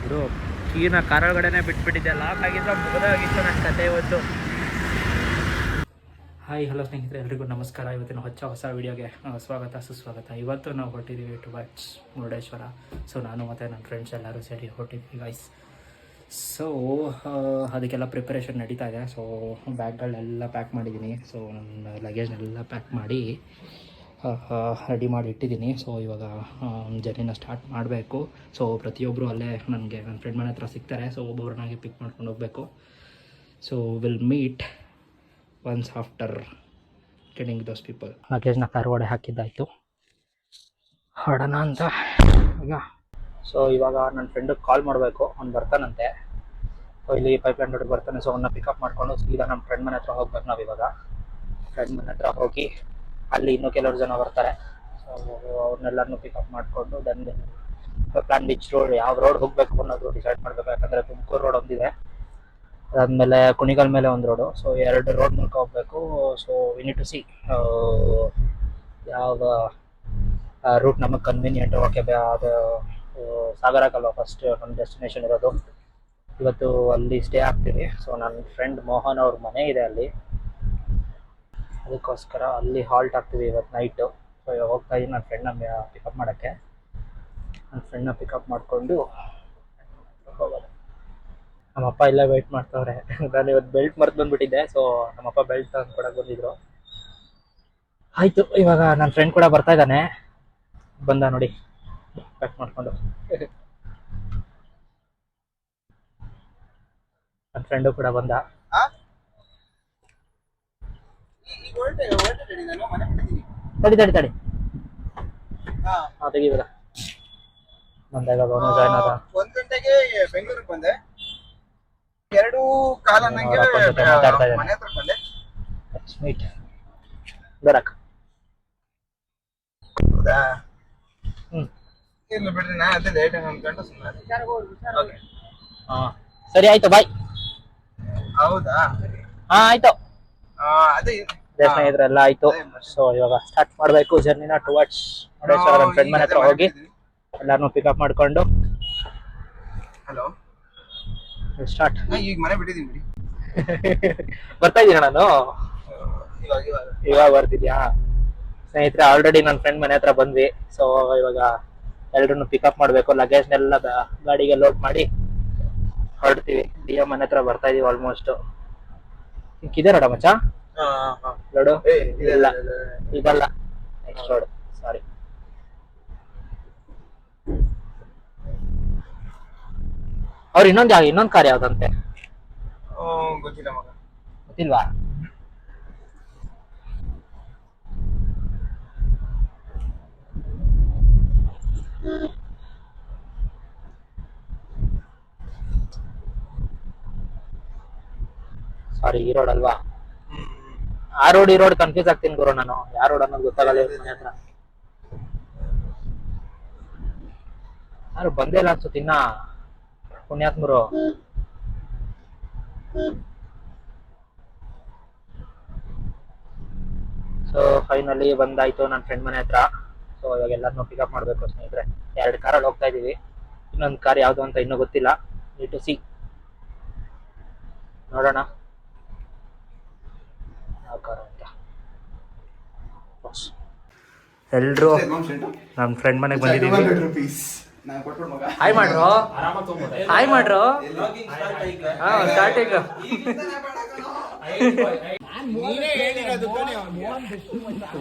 ಬಿಡು, ಕೀನ ಕಾರೊಳಗಡೆನೇ ಬಿಟ್ಬಿಟ್ಟಿದ್ದೆ, ಲಾಕ್ ಆಗಿದ್ರೆ ಮುಗಿದಾಗಿತ್ತು ನನ್ನ ಕತೆ ಇವತ್ತು. ಹಾಯ್ ಹಲೋ ಸ್ನೇಹಿತರೆ, ಎಲ್ರಿಗೂ ನಮಸ್ಕಾರ. ಇವತ್ತಿನ ಹೊಸ ವಿಡಿಯೋಗೆ ಸ್ವಾಗತ ಸುಸ್ವಾಗತ. ಇವತ್ತು ನಾವು ಹೊರಟಿದ್ದೀವಿ ಟುವರ್ಡ್ಸ್ ಮುರುಡೇಶ್ವರ. ಸೊ ನಾನು ಮತ್ತು ನನ್ನ ಫ್ರೆಂಡ್ಸ್ ಎಲ್ಲರೂ ಸೇರಿ ಹೊರಟಿದ್ವಿ ಗೈಸ್. ಸೊ ಅದಕ್ಕೆಲ್ಲ ಪ್ರಿಪರೇಷನ್ ನಡೀತಾ ಇದೆ. ಸೊ ಬ್ಯಾಗ್ಗಳನ್ನೆಲ್ಲ ಪ್ಯಾಕ್ ಮಾಡಿದ್ದೀನಿ. ಸೊ ನನ್ನ ಲಗೇಜ್ನೆಲ್ಲ ಪ್ಯಾಕ್ ಮಾಡಿ ರೆಡಿ ಮಾಡಿ ಇಟ್ಟಿದ್ದೀನಿ. ಸೊ ಇವಾಗ ಜರ್ನಿನ ಸ್ಟಾರ್ಟ್ ಮಾಡಬೇಕು. ಸೊ ಪ್ರತಿಯೊಬ್ಬರು ಅಲ್ಲೇ ನನಗೆ ನನ್ನ ಫ್ರೆಂಡ್ ಮನೆ ಹತ್ರ ಸಿಗ್ತಾರೆ. ಸೊ ಒಬ್ಬೊಬ್ಬರನ್ನಾಗಿ ಪಿಕ್ ಮಾಡ್ಕೊಂಡು ಹೋಗಬೇಕು. So will meet once after getting those people. ಲಗೇಜ್ನ ಕಾರ್ ಒಡೆ ಹಾಕಿದ್ದಾಯಿತು, ಹೊಡೋಣ ಅಂತ ಈಗ. ಸೊ ಇವಾಗ ನನ್ನ ಫ್ರೆಂಡಿಗೆ ಕಾಲ್ ಮಾಡಬೇಕು, ಅವ್ನು ಬರ್ತಾನಂತೆ. ಸೊ ಇಲ್ಲಿ ಪೈಪ್ಲೈನ್ ರೋಡಿಗೆ ಬರ್ತಾನೆ. ಸೊ ಅವನ್ನ ಪಿಕಪ್ ಮಾಡಿಕೊಂಡು ಸೀದಾ ನಮ್ಮ ಫ್ರೆಂಡ್ ಮನೆ ಹತ್ರ ಹೋಗ್ಬೇಕು. ನಾವು ಇವಾಗ ಫ್ರೆಂಡ್ ಮನೆ ಹತ್ರ ಹೋಗಿ ಅಲ್ಲಿ ಇನ್ನೂ ಕೆಲವರು ಜನ ಬರ್ತಾರೆ. ಸೊ ಅವ್ರನ್ನೆಲ್ಲರನ್ನೂ ಪಿಕಪ್ ಮಾಡಿಕೊಂಡು ದೆನ್ ಪ್ಲಾನ್ ವಿಚ್ ರೋಡ್, ಯಾವ ರೋಡ್ ಹೋಗಬೇಕು ಅನ್ನೋದು ಡಿಸೈಡ್ ಮಾಡಬೇಕು. ಯಾಕಂದರೆ ತುಮಕೂರು ರೋಡ್ ಒಂದಿದೆ, ಅದಾದಮೇಲೆ ಕುಣಿಗಲ್ ಮೇಲೆ ಒಂದು ರೋಡು. ಸೊ 2 ರೋಡ್ ಮೂಲಕ ಹೋಗಬೇಕು. So we need to see ಯಾವ ರೂಟ್ ನಮಗೆ ಕನ್ವೀನಿಯೆಂಟ್. ಓಕೆ, ಅದು ಸಾಗರಕ್ಕಲ್ವ ಫಸ್ಟ್ ನಮ್ಮ ಡೆಸ್ಟಿನೇಷನ್ ಇರೋದು. ಇವತ್ತು ಅಲ್ಲಿ ಸ್ಟೇ ಆಗ್ತೀವಿ. ಸೊ ನನ್ನ ಫ್ರೆಂಡ್ ಮೋಹನ್ ಅವ್ರ ಮನೆ ಇದೆ ಅಲ್ಲಿ, ಅದಕ್ಕೋಸ್ಕರ ಅಲ್ಲಿ ಹಾಲ್ಟ್ ಆಗ್ತೀವಿ ಇವತ್ತು ನೈಟು. ಸೊ ಇವಾಗ ಹೋಗ್ತಾ ಇದ್ದೀನಿ ನನ್ನ ಫ್ರೆಂಡ್ನ ಪಿಕಪ್ ಮಾಡೋಕ್ಕೆ. ನನ್ನ ಫ್ರೆಂಡ್ನ ಪಿಕಪ್ ಮಾಡಿಕೊಂಡು ಹೋಗೋದು. ನಮ್ಮಪ್ಪ ಇಲ್ಲೇ ವೆಯ್ಟ್ ಮಾಡ್ತವ್ರೆ. ನಾನು ಇವತ್ತು ಬೆಲ್ಟ್ ಮರ್ತು ಬಂದುಬಿಟ್ಟಿದ್ದೆ. ಸೊ ನಮ್ಮಪ್ಪ ಬೆಲ್ಟ್ ತಂದು ಕೊಡೋಕೆ ಬಂದಿದ್ರು. ಆಯಿತು, ಇವಾಗ ನನ್ನ ಫ್ರೆಂಡ್ ಕೂಡ ಬರ್ತಾ ಇದ್ದಾನೆ. ಬಂದ ನೋಡಿ, ಪ್ಯಾಕ್ ಮಾಡಿಕೊಂಡು. ನನ್ನ ಫ್ರೆಂಡು ಕೂಡ ಬಂದ. ತಡಿ ತೆಗಿಬೇಡ. ಬಂದಾಗ ಅವನು ಜಾಯ್ನ್ ಆದ. 1 ಗಂಟೆಗೆ ಬೆಂಗಳೂರಿಗೆ ಬಂದೆ, 2:15 ನಂಗೆ ಮಾತಾಡ್ತಾ ಇದ್ದಾನೆ. ಮನೆ ಹತ್ರ ಬಂದೆ. ಮೀಟ್ ಬರಕ್ ಹೌದಾ? ಇಲ್ಲ ಬಿಡ್ರಿ, ನಾ ಅದೇ ಲೇಟ್ ಅನ್ಕೊಂಡು ಸುಮ್ಮನೆ. ಓಕೆ, ಹಾಂ ಸರಿ ಆಯ್ತು, ಬಾಯ್. ಹೌದಾ? ಹಾಂ ಆಯ್ತು. ಅದೇ ಸ್ನೇಹಿತರೆಲ್ಲ ಆಯ್ತು. ಸೊ ಇವಾಗ ಸ್ಟಾರ್ಟ್ ಮಾಡಬೇಕು ಜರ್ನಿನ ಟುವರ್ಡ್ಸ್ ಮುರುಡೇಶ್ವರ. ನನ್ನ ಫ್ರೆಂಡ್ ಮನೆ ಹತ್ರ ಹೋಗಿ ಎಲ್ಲಾರನ್ನೂ ಪಿಕಪ್ ಮಾಡ್ಕೊಂಡು ಹಲೋ ಸ್ಟಾರ್ಟ್. ಈಗ ಮನೆ ಬಿಟ್ಟಿದ್ದೀನಿ ಬಿಡಿ. ಬರ್ತಾ ಇದ್ದೀನ ನಾನು, ಇವಾಗ ಇವಾಗ ಬರ್ತಿದ್ಯಾ? ಸ್ನೇಹಿತರೆ, ಆಲ್ರೆಡಿ ನನ್ನ ಫ್ರೆಂಡ್ ಮನೆ ಹತ್ರ ಬಂದ್ವಿ. ಸೊ ಇವಾಗ ಎಲ್ರನ್ನು ಪಿಕಪ್ ಮಾಡಬೇಕು. ಲಗೇಜ್ನೆಲ್ಲ ಗಾಡಿಗೆ ಲೋಡ್ ಮಾಡಿ ಹೊರಡ್ತೀವಿ. ಡಿಯೋ ಮನೆ ಹತ್ರ ಬರ್ತಾ ಇದೀವಿ ಆಲ್ಮೋಸ್ಟ್. ಇದೆ ನೋಡ ಮಚ್ಚ, ನೋಡು. ಇಲ್ಲ ಇದಲ್ಲ, ನೆಕ್ಸ್ಟ್ ರೋಡ್. ಸಾರಿ. ಅವ್ರು ಇನ್ನೊಂದು ಕಾರ್ ಯಾವ್ದಂತೆ ಗೊತ್ತಿಲ್ಲ ಮಗ. ಗೊತ್ತಿಲ್ವಾ? ಸಾರಿ, ಈ ರೋಡ್ ಅಲ್ವಾ? ಆ ರೋಡ್ ಈ ರೋಡ್ ಕನ್ಫ್ಯೂಸ್ ಆಗ್ತೀನಿ ಗುರು ನಾನು. ಯಾವ ರೋಡ್ ಅನ್ನೋದು ಗೊತ್ತಾಗಲ್ಲ. ಮನೆ ಹತ್ರ ಯಾರು ಬಂದೇ ಇಲ್ಲ ಅನ್ಸುತ್ತೆ ಇನ್ನ, ಪುಣ್ಯಾತ್ಮರು. ಸೊ ಫೈನಲಿ ಬಂದಾಯ್ತು ನನ್ನ ಫ್ರೆಂಡ್ ಮನೆ ಹತ್ರ. ಸೊ ಇವಾಗ ಎಲ್ಲರನ್ನೂ ಪಿಕಪ್ ಮಾಡಬೇಕು ಸ್ನೇಹಿತರೆ. 2 ಕಾರಲ್ಲಿ ಹೋಗ್ತಾ ಇದೀವಿ. ಇನ್ನೊಂದು ಕಾರ್ ಯಾವುದು ಅಂತ ಇನ್ನೂ ಗೊತ್ತಿಲ್ಲ. ನೀಡ್ ಟು ಸಿ, ನೋಡೋಣ ಯಾವ ಕಾರು ಅಂತ. ಎಲ್ರು ನಮ್ಮ ಫ್ರೆಂಡ್ ಮನೆಗೆ ಬಂದಿದ್ದೀವಿ. ಹಾಯ್ ಮಾಡ್ರು, ಹಾಯ್ ಮಾಡ್ರು. ಹಾಂ ಸ್ಟಾರ್ಟಿಂಗ್.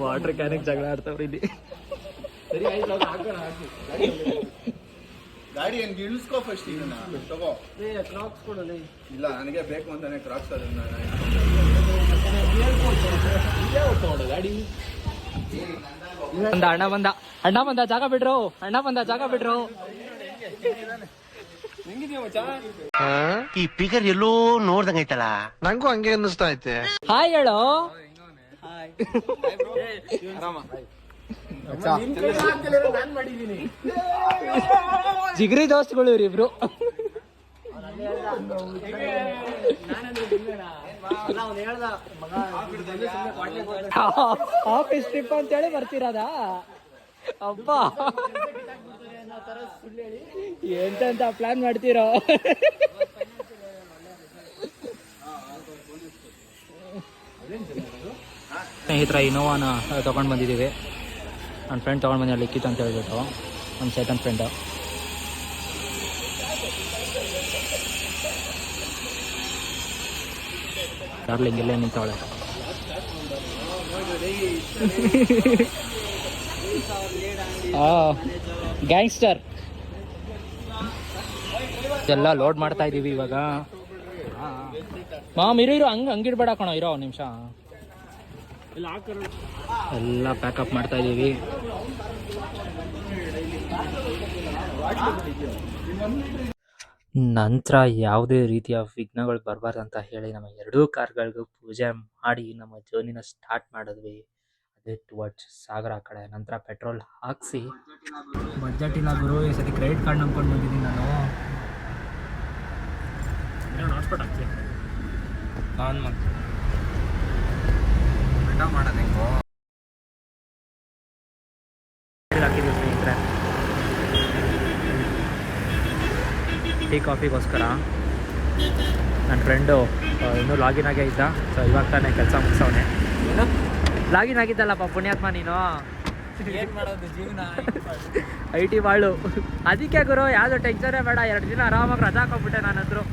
ವಾಟರ್ ಕ್ಯಾನಿಗೆ ಜಗಳ ಆಡ್ತಾವ್ರಿ ಇಲ್ಲಿ. ಗಾಡಿ ಹೆಂಗೆ ಇಳಿಸ್ಕೋ ಫಸ್ಟ್. ಈಗ ತಗೋ ಕ್ರಾಕ್ಸ್ ಕೊಡಲಿ. ಇಲ್ಲ, ನನಗೆ ಬೇಕು ಅಂತಾನೆ ಕ್ರಾಕ್ಸ್. ಅಣ್ಣ ಬಂದ ಜಾಗ ಬಿಡ್ರು. ಈ ಪಿಗರ್ ಎಲ್ಲೋ ನೋಡ್ದಂಗೈತಲ್ಲ, ನಂಗೂ ಹಂಗೆ ಅನ್ನಿಸ್ತಾ ಐತೆ. ಹಾಯ್ ಹೇಳೋ. ಜಿಗ್ರಿ ದೋಸ್ತಗಳು ಇವ್ರಿಬ್ರು. ಆಫೀಸ್ ಟ್ರಿಪ್ ಅಂತೇಳಿ ಬರ್ತಿರೋದಾ? ಅಬ್ಬಾ ಎಂತ ಪ್ಲಾನ್ ಮಾಡ್ತೀರೋ? ಸ್ನೇಹಿತರ ಇನೋವಾನ ತೊಗೊಂಡು ಬಂದಿದ್ದೀವಿ. ನನ್ನ ಫ್ರೆಂಡ್ ತೊಗೊಂಡು ಬಂದು ಲಿಕ್ಕಿತ್ತು ಅಂತ ಹೇಳ್ಬಿಟ್ಟು, ನಮ್ಮ ಸೆಕೆಂಡ್ ಫ್ರೆಂಡು. ಡಾರ್ಲಿಂಗ್ ಇಲ್ಲೇ ನಿಂತವಳೆ. ಗ್ಯಾಂಗ್ಸ್ಟರ್ ಎಲ್ಲ ಲೋಡ್ ಮಾಡ್ತಾ ಇದ್ದೀವಿ ಇವಾಗ. ಮಾಮ್ ಇರೋ ಹಂಗಿಡ್ಬೇಡ ಕಣೋ, ಇರೋ ನಿಮಿಷ. ಎಲ್ಲ ಪ್ಯಾಕಪ್ ಮಾಡ್ತಾ ಇದ್ದೀವಿ. ನಂತರ ಯಾವುದೇ ರೀತಿಯ ವಿಘ್ನಗಳು ಬರಬಾರ್ದು ಅಂತ ಹೇಳಿ ನಮ್ಮ ಎರಡೂ ಕಾರ್ಗಳಿಗೂ ಪೂಜೆ ಮಾಡಿ ನಮ್ಮ ಜರ್ನಿನ ಸ್ಟಾರ್ಟ್ ಮಾಡಿದ್ವಿ. ಅದೇ ಟುವರ್ಡ್ಸ್ ಸಾಗರ ಕಡೆ. ನಂತರ ಪೆಟ್ರೋಲ್ ಹಾಕಿಸಿ, ಬಜೆಟ್ ಇಲ್ಲ ಗುರು ಈ ಸತಿ ಕ್ರೆಡಿಟ್ ಕಾರ್ಡ್ ನಂಬ್ಕೊಂಡು ಬಂದಿದ್ದೀನಿ ನಾನು. ಹಾಟ್ಸ್ಪಾಟ್ ಹಾಕ್ತೀನಿ ಆನ್ ಮಾಡ್ತೀನಿ. ಹಾಕಿದ್ದೀವಿ ಸ್ನೇಹಿತರೆ ಟೀ ಕಾಫಿಗೋಸ್ಕರ. ನನ್ನ ಫ್ರೆಂಡು ಇನ್ನೂ ಲಾಗಿನ್ ಆಗೇ ಇದ್ದ. ಸೊ ಇವಾಗ ತಾನೇ ಕೆಲಸ ಮುಗಿಸವನೆ. ಲಾಗಿನ್ ಆಗಿದ್ದಲ್ಲಪ್ಪ ಪುಣ್ಯಾತ್ಮ ನೀನು. ಏನು ಮಾಡೋದು ಜೀವನ, IT ಬಾಳು. ಅದಕ್ಕೆ ಗುರು ಯಾವುದೋ ಟೆನ್ಷನೇ ಬೇಡ, 2 ದಿನ ಆರಾಮಾಗಿ ರಜಾ ಹಾಕೋಗ್ಬಿಟ್ಟೆ ನಾನಂದ್ರು.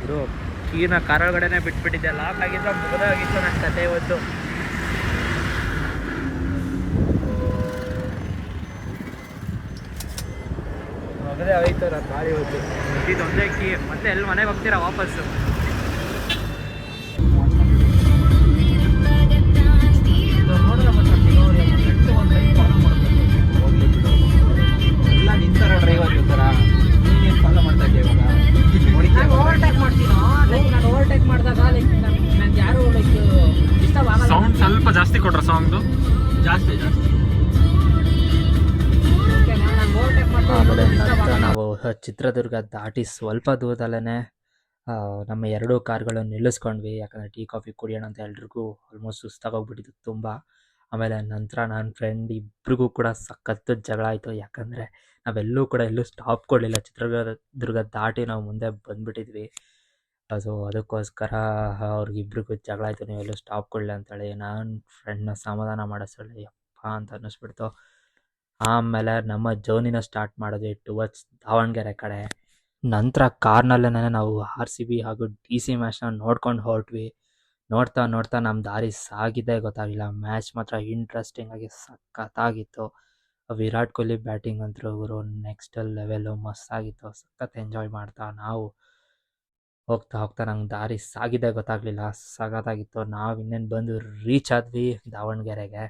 ಗುರು ಕೀನ ಕಾರೊಳಗಡೆನೆ ಬಿಟ್ಬಿಟ್ಟಿದ್ದೆ. ಲಾಕ್ ಆಗಿದ್ರೆ ಮುಗಿದೋಗಿತ್ತು ನನ್ನ ಕತೆ ಇವತ್ತು. ಮಗದೇ ಹೋಯ್ತು ನನ್ನ ಗಾಡಿ ಇವತ್ತು. ಇದೊಂದೇ ಕೀ. ಮತ್ತೆ ಎಲ್ಲಿ ಮನೆಗೆ ಹೋಗ್ತೀರಾ ವಾಪಸ್ಸು? ಎಲ್ಲ ನಿಂತಾರ ಡ್ರೈವರ್ ಇರ್ತಾರ. ನೀನೇನು ಫಾಲೋ ಮಾಡ್ತಾ ಇದೆಯಾ ಇವಾಗ? ಓವರ್ಟೇಕ್ ಮಾಡ್ತೀನೋ, ನಾನು ಓವರ್ಟೇಕ್ ಮಾಡಿದಾಗ ನನಗೆ ಯಾರು ಇಷ್ಟ ಆಗಲ್ಲ. ಸೌಂಡ್ ಸ್ವಲ್ಪ ಜಾಸ್ತಿ ಕೊಟ್ರ ಸಾಂಗ್ದು ಜಾಸ್ತಿ ಆಮೇಲೆ ನಂತರ ನಾವು ಚಿತ್ರದುರ್ಗ ದಾಟಿ ಸ್ವಲ್ಪ ದೂರದಲ್ಲೇ ನಮ್ಮ ಎರಡೂ ಕಾರ್ಗಳನ್ನು ನಿಲ್ಲಿಸ್ಕೊಂಡ್ವಿ. ಯಾಕಂದರೆ ಟೀ ಕಾಫಿ ಕುಡಿಯೋಣ ಅಂತ ಎಲ್ರಿಗೂ ಆಲ್ಮೋಸ್ಟ್ ಸುಸ್ತಾಗೋಗ್ಬಿಟ್ಟಿತ್ತು ತುಂಬ. ಆಮೇಲೆ ನಂತರ ನನ್ನ ಫ್ರೆಂಡ್ ಇಬ್ರಿಗೂ ಕೂಡ ಸಖತ್ತು ಜಗಳ ಆಯಿತು. ಯಾಕಂದರೆ ನಾವೆಲ್ಲೂ ಕೂಡ ಎಲ್ಲೂ ಸ್ಟಾಪ್ ಕೊಡಲಿಲ್ಲ. ಚಿತ್ರದುರ್ಗ ದಾಟಿ ನಾವು ಮುಂದೆ ಬಂದುಬಿಟ್ಟಿದ್ವಿ. ಸೊ ಅದಕ್ಕೋಸ್ಕರ ಅವ್ರಿಗಿಬ್ರಿಗೂ ಜಗಳ ಆಯಿತು, ನೀವೆಲ್ಲೂ ಸ್ಟಾಪ್ ಕೊಡಲಿ ಅಂತೇಳಿ. ನಾನು ಫ್ರೆಂಡ್ನ ಸಮಾಧಾನ ಮಾಡಿಸಲಿ ಯಪ್ಪ ಅಂತ ಅನ್ನಿಸ್ಬಿಡ್ತು. ಆಮೇಲೆ ನಮ್ಮ ಜರ್ನಿನ ಸ್ಟಾರ್ಟ್ ಮಾಡಿದ್ವಿ ಟುವರ್ಡ್ಸ್ ದಾವಣಗೆರೆ ಕಡೆ. ನಂತರ ಕಾರ್ನಲ್ಲೇ ನಾವು RCB ಹಾಗೂ DC ಮ್ಯಾಚ್ನ ನೋಡ್ಕೊಂಡು ಹೊರಟ್ವಿ. ನೋಡ್ತಾ ನಮ್ಮ ದಾರಿ ಸಾಗಿದ್ದೇ ಗೊತ್ತಾಗಲಿಲ್ಲ. ಮ್ಯಾಚ್ ಮಾತ್ರ ಇಂಟ್ರೆಸ್ಟಿಂಗ್ ಆಗಿ ಸಖತ್ತಾಗಿತ್ತು. ವಿರಾಟ್ ಕೊಹ್ಲಿ ಬ್ಯಾಟಿಂಗ್ ಅಂತೂ ಇವರು ನೆಕ್ಸ್ಟ್ ಲೆವೆಲ್ಲು ಮಸ್ತಾಗಿತ್ತು. ಸಖತ್ ಎಂಜಾಯ್ ಮಾಡ್ತಾ ನಾವು ಹೋಗ್ತಾ ನಂಗೆ ದಾರಿ ಸಾಗಿದ್ದೇ ಗೊತ್ತಾಗಲಿಲ್ಲ. ಸಖತ್ತಾಗಿತ್ತು. ನಾವು ಇನ್ನೇನು ಬಂದು ರೀಚ್ ಆದ್ವಿ ದಾವಣಗೆರೆಗೆ.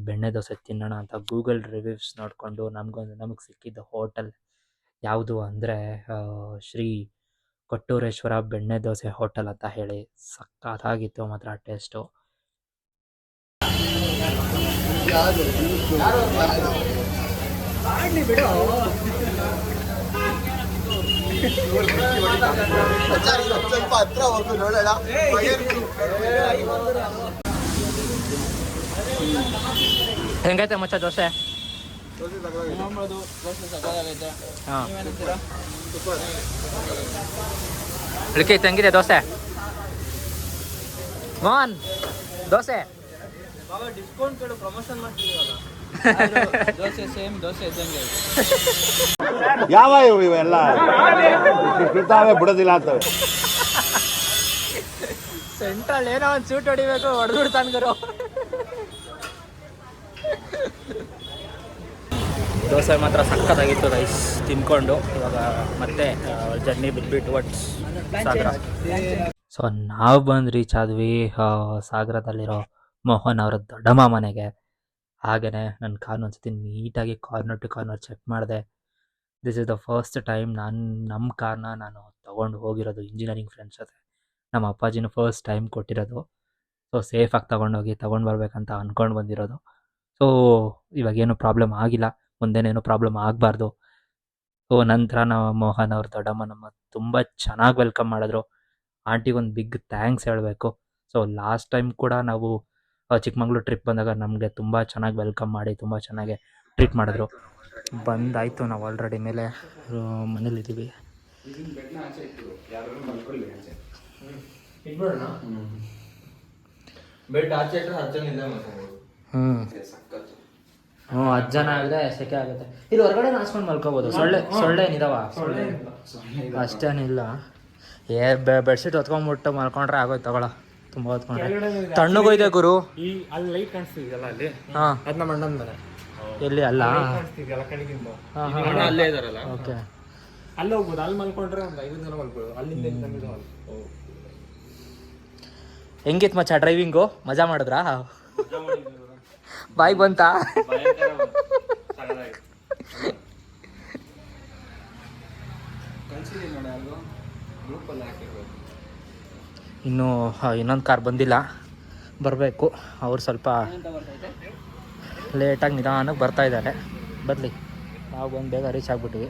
ಬೆಣ್ಣೆ ದೋಸೆ ತಿನ್ನೋಣ ಅಂತ ಗೂಗಲ್ ರಿವ್ಯೂಸ್ ನೋಡಿಕೊಂಡು ನಮಗೆ ಸಿಕ್ಕಿದ್ದ ಹೋಟೆಲ್ ಯಾವುದು ಅಂದರೆ ಶ್ರೀ ಕೊಟ್ಟೂರೇಶ್ವರ ಬೆಣ್ಣೆ ದೋಸೆ ಹೋಟೆಲ್ ಅಂತ ಹೇಳಿ. ಸಖತ್ತಾಗಿತ್ತು ಮಾತ್ರ ಟೇಸ್ಟು. ಸ್ವಲ್ಪ ಹತ್ರ ಹೋಗು ನೋಡೋಣ. ಹೆಂಗೈತೆ ಮಚ್ಚ ದೋಸೆ? ಹಾಂ ಇಳಕೈತೆ. ಹೆಂಗಿದೆ ದೋಸೆ ಮೋಹನ್? ದೋಸೆ ಡಿಸ್ಕೌಂಟ್ ಕೊಡು, ಪ್ರಮೋಷನ್ ಮಾಡ್ತೀವಿ ದೋಸೆ ಸೇಮ್ ದೋಸೆ ಇದ್ದಂಗೆ. ಯಾವ ಇವೆಲ್ಲ ಬಿಡ್ತಾವೆ ಬಿಡೋದಿಲ್ಲ ಅಂತವೆ. ಸೆಂಟ್ರಲ್ ಏನೋ ಒಂದು ಸೂಟ್ ಹೊಡಿಬೇಕು, ಹೊಡೆದ್ಬಿಡ್ತಾನೆ ಗುರು. ದೋಸೆ ಮಾತ್ರ ಸಕ್ಕತ್ತಾಗಿತ್ತು ರೈಸ್ ತಿನ್ಕೊಂಡು. ಇವಾಗ ಮತ್ತೆ ಜರ್ನಿ ಬಿಟ್ಬಿಟ್ಟು ಒಟ್ಸ್ ಸಾಗರ. ಸೊ ನಾವು ಬಂದು ರೀಚ್ ಆದ್ವಿ ಸಾಗರದಲ್ಲಿರೋ ಮೋಹನ್ ಅವರ ದೊಡ್ಡಮ್ಮ ಮನೆಗೆ. ಹಾಗೆಯೇ ನನ್ನ ಕಾರ್ನ ಒಂದ್ಸತಿ ನೀಟಾಗಿ ಕಾರ್ನರ್ ಟು ಕಾರ್ನರ್ ಚೆಕ್ ಮಾಡಿದೆ. This is the first time ನಮ್ಮ ಕಾರ್ನ ನಾನು ತೊಗೊಂಡು ಹೋಗಿರೋದು ಇಂಜಿನಿಯರಿಂಗ್ ಫ್ರೆಂಡ್ಸ್ ಜೊತೆ. ನಮ್ಮ ಅಪ್ಪಾಜಿನೂ ಫಸ್ಟ್ ಟೈಮ್ ಕೊಟ್ಟಿರೋದು. ಸೊ ಸೇಫಾಗಿ ತೊಗೊಂಡು ಬರ್ಬೇಕಂತ ಅಂದ್ಕೊಂಡು ಬಂದಿರೋದು. ಸೊ ಇವಾಗೇನು ಪ್ರಾಬ್ಲಮ್ ಆಗಿಲ್ಲ, ಮುಂದೇನೇನು ಪ್ರಾಬ್ಲಮ್ ಆಗಬಾರ್ದು. ಸೊ ನಂತರ ನಾವು ಮೋಹನ್ ಅವ್ರ ದೊಡ್ಡಮ್ಮ ನಮ್ಮ ತುಂಬ ಚೆನ್ನಾಗಿ ವೆಲ್ಕಮ್ ಮಾಡಿದ್ರು. ಆಂಟಿಗೊಂದು ಬಿಗ್ ಥ್ಯಾಂಕ್ಸ್ ಹೇಳಬೇಕು. ಸೊ ಲಾಸ್ಟ್ ಟೈಮ್ ಕೂಡ ನಾವು ಚಿಕ್ಕಮಂಗ್ಳೂರು ಟ್ರಿಪ್ ಬಂದಾಗ ನಮಗೆ ತುಂಬ ಚೆನ್ನಾಗಿ ವೆಲ್ಕಮ್ ಮಾಡಿ ತುಂಬ ಚೆನ್ನಾಗಿ ಟ್ರೀಟ್ ಮಾಡಿದ್ರು. ಬಂದಾಯಿತು, ನಾವು ಆಲ್ರೆಡಿ ಮೇಲೆ ಮನೇಲಿದ್ದೀವಿ. ಬೆಡ್ ಆಚೆ ಇಟ್ಟರೆ 10 ಜನ ಇಲ್ಲೇ ಹ್ಞೂ 10 ಜನ ಆದರೆ ಸೆಕೆ ಆಗುತ್ತೆ. ಇಲ್ಲಿ ಹೊರಗಡೆ ನಾಸ್ಕೊಂಡು ಮಲ್ಕೋಬೋದು. ಸೊಳ್ಳೆ ಏನಿದಾವ? ಅಷ್ಟೇನಿಲ್ಲ. ಬೆಡ್ಶೀಟ್ ಹೊತ್ಕೊಂಡ್ಬಿಟ್ಟು ಮಲ್ಕೊಂಡ್ರೆ ಆಗೋಯ್ತು ತಗೊಳ. ತುಂಬ ಹೊತ್ಕೊಂಡ್ರೆ ತಣ್ಣಗೂ ಇದೆ ಗುರು. ಅಲ್ಲಿ ಲೈಟ್ ಕಾಣಿಸ್ತಿದೆಯಲ್ಲ ಅಲ್ಲಿ, ಹಾಂ ಅದ್ ನಮ್ಮ ಅಣ್ಣನ ಮನೆ. ಎಲ್ಲಿ? ಅಲ್ಲ ಕಾಣಿಸ್ತಿದೆಯಲ್ಲ ಕೆಳಗಿಂದ, ಅಣ್ಣ ಅಲ್ಲೇ ಇದಾರಲ್ಲ. ಓಕೆ, ಅಲ್ಲಿ ಹೋಗ್ಬೋದು. ಅಲ್ಲಿ ಮಲ್ಕೊಂಡ್ರೆ ಒಂದು 5 ಜನ ಮಲ್ಕೊಳ್ಳೋದು. ಅಲ್ಲಿಂದ ಹೆಂಗಿತ್ತು ಮಚ್ಚ ಡ್ರೈವಿಂಗು? ಮಜಾ ಮಾಡಿದ್ರಾ? ಬಾಯ್ ಬಂತಾ? ಇನ್ನು ಇನ್ನೊಂದು ಕಾರ್ ಬಂದಿಲ್ಲ, ಬರಬೇಕು. ಅವ್ರು ಸ್ವಲ್ಪ ಲೇಟಾಗಿ ನಿಧಾನಕ್ಕೆ ಬರ್ತಾ ಇದ್ದಾರೆ. ಬರಲಿ, ನಾವು ಬಂದು ಬೇಗ ರೀಚ್ ಆಗಿಬಿಟ್ವಿ.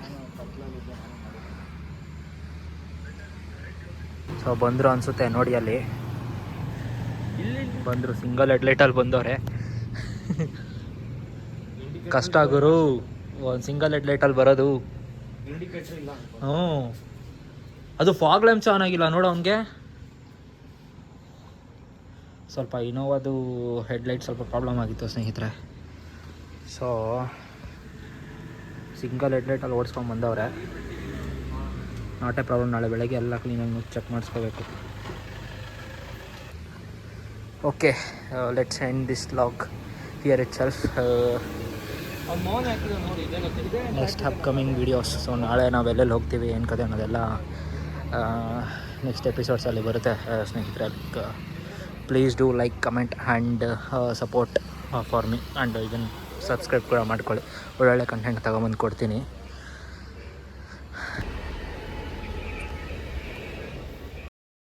ಸೊ ಬಂದರು ಅನಿಸುತ್ತೆ ನೋಡಿ, ಅಲ್ಲಿ ಬಂದರು. ಸಿಂಗಲ್ ಹೆಡ್ಲೈಟಲ್ಲಿ ಬಂದವ್ರೆ. ಕಷ್ಟ ಗುರು ಒಂದು ಸಿಂಗಲ್ ಹೆಡ್ಲೈಟಲ್ಲಿ ಬರೋದು. ಹ್ಞೂ, ಅದು ಫಾಗ್ ಲ್ಯಾಂಪ್ಸ್ ಆನ್ ಆಗಿಲ್ಲ ನೋಡು ಅವನಿಗೆ. ಸ್ವಲ್ಪ ಇನೋವಾದು ಹೆಡ್ಲೈಟ್ ಸ್ವಲ್ಪ ಪ್ರಾಬ್ಲಮ್ ಆಗಿತ್ತು ಸ್ನೇಹಿತರೆ. ಸೊ ಸಿಂಗಲ್ ಹೆಡ್ಲೈಟಲ್ಲಿ ಓಡಿಸ್ಕೊಂಡು ಬಂದವ್ರೆ. Not a problem. ನಾಳೆ ಬೆಳಗ್ಗೆ ಎಲ್ಲ ಕ್ಲೀನಾಗಿ ಚೆಕ್ ಮಾಡಿಸ್ಕೋಬೇಕು. Okay, let's end this vlog here itself. Next upcoming videos. So ನಾಳೆ ನಾವು ಎಲ್ಲೆಲ್ಲಿ ಹೋಗ್ತೀವಿ, ಏನು ಕತೆ ಅನ್ನೋದೆಲ್ಲ ನೆಕ್ಸ್ಟ್ ಎಪಿಸೋಡ್ಸಲ್ಲಿ ಬರುತ್ತೆ ಸ್ನೇಹಿತರೆ. Please do like, comment and support for me. And ಇದನ್ನು ಸಬ್ಸ್ಕ್ರೈಬ್ ಕೂಡ ಮಾಡ್ಕೊಳ್ಳಿ. ಒಳ್ಳೊಳ್ಳೆ ಕಂಟೆಂಟ್ ತೊಗೊಂಬಂದು ಕೊಡ್ತೀನಿ.